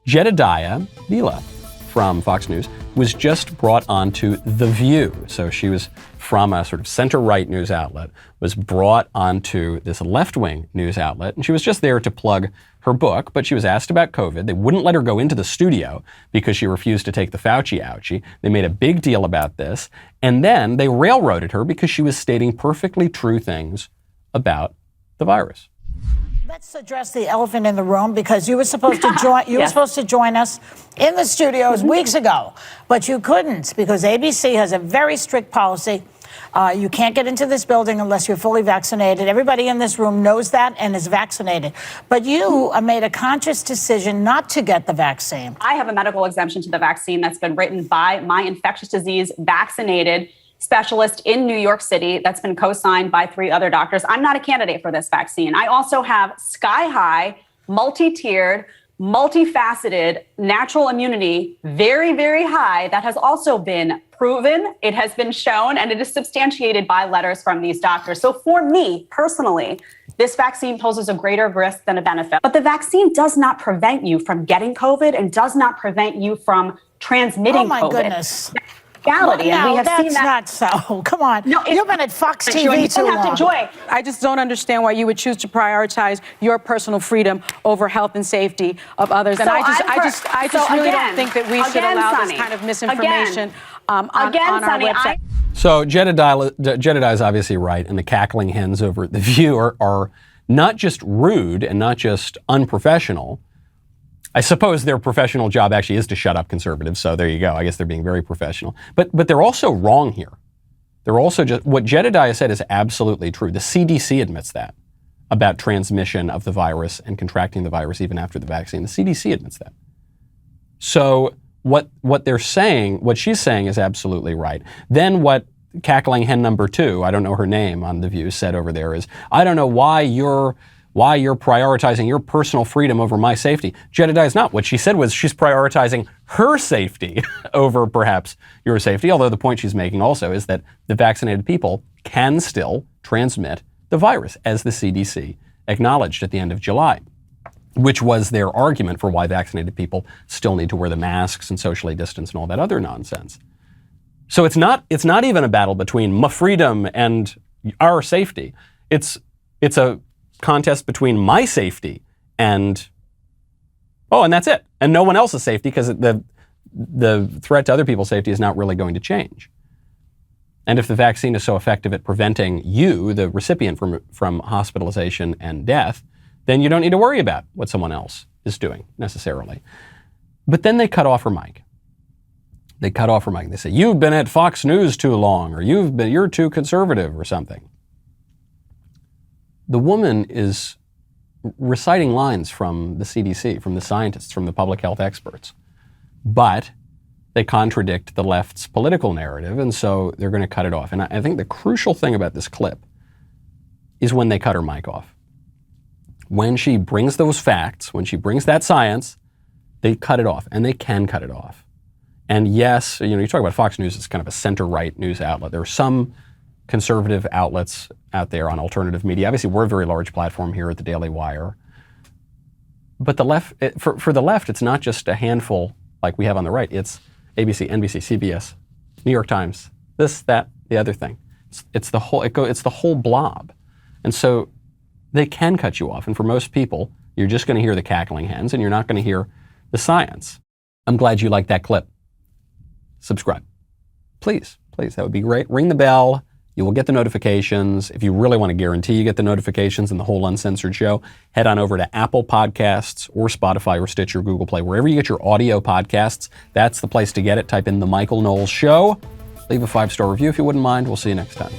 Jedediah Bila from Fox News was just brought onto The View. So she was from a sort of center-right news outlet, was brought onto this left-wing news outlet, and she was just there to plug her book, but she was asked about COVID. They wouldn't let her go into the studio because she refused to take the Fauci ouchie. They made a big deal about this, and then they railroaded her because she was stating perfectly true things about the virus. Let's address the elephant in the room, because you were supposed to join. You were supposed to join us in the studios weeks ago, but you couldn't because ABC has a very strict policy. You can't get into this building unless you're fully vaccinated. Everybody in this room knows that and is vaccinated. But you made a conscious decision not to get the vaccine. I have a medical exemption to the vaccine that's been written by my infectious disease vaccinated specialist in New York City that's been co-signed by 3 other doctors. I'm not a candidate for this vaccine. I also have sky-high, multi-tiered, multifaceted natural immunity, very, very high, that has also been proven, it has been shown, and it is substantiated by letters from these doctors. So for me, personally, this vaccine poses a greater risk than a benefit. But the vaccine does not prevent you from getting COVID and does not prevent you from transmitting COVID. Oh, my goodness. Reality, no, and we have that's seen that. Not so. Come on. No, you've been at Fox TV too long. I just don't understand why you would choose to prioritize your personal freedom over health and safety of others. And I just really don't think that we should allow this kind of misinformation on our website. So Jedediah is obviously right, and the cackling hens over at The View are not just rude and not just unprofessional. I suppose their professional job actually is to shut up conservatives, so there you go. I guess they're being very professional. But they're also wrong here. They're also just, what Jedediah said is absolutely true. The CDC admits that about transmission of the virus and contracting the virus even after the vaccine. The CDC admits that. So what they're saying, what she's saying is absolutely right. Then what cackling hen number 2, I don't know her name on The View, said over there is, I don't know why you're prioritizing your personal freedom over my safety. Jedediah is not. What she said was she's prioritizing her safety over perhaps your safety, although the point she's making also is that the vaccinated people can still transmit the virus, as the CDC acknowledged at the end of July, which was their argument for why vaccinated people still need to wear the masks and socially distance and all that other nonsense. So it's not even a battle between my freedom and our safety. It's a contest between my safety and that's it. And no one else's safety, because the threat to other people's safety is not really going to change. And if the vaccine is so effective at preventing you, the recipient, from hospitalization and death, then you don't need to worry about what someone else is doing necessarily. But then they cut off her mic. They cut off her mic. They say, you've been at Fox News too long, or you're too conservative or something. The woman is reciting lines from the CDC, from the scientists, from the public health experts. But they contradict the left's political narrative, and so they're going to cut it off. And I think the crucial thing about this clip is when they cut her mic off. When she brings those facts, when she brings that science, they cut it off, and they can cut it off. And yes, you talk about Fox News, it's kind of a center-right news outlet. There are some conservative outlets out there on alternative media. Obviously, we're a very large platform here at the Daily Wire. But the left, for the left, it's not just a handful like we have on the right. It's ABC, NBC, CBS, New York Times, this, that, the other thing. It's the whole blob. And so they can cut you off. And for most people, you're just going to hear the cackling hens and you're not going to hear the science. I'm glad you liked that clip. Subscribe. Please, that would be great. Ring the bell. You will get the notifications. If you really want to guarantee you get the notifications and the whole uncensored show, head on over to Apple Podcasts or Spotify or Stitcher, Google Play, wherever you get your audio podcasts. That's the place to get it. Type in The Michael Knowles Show. Leave a 5-star review if you wouldn't mind. We'll see you next time.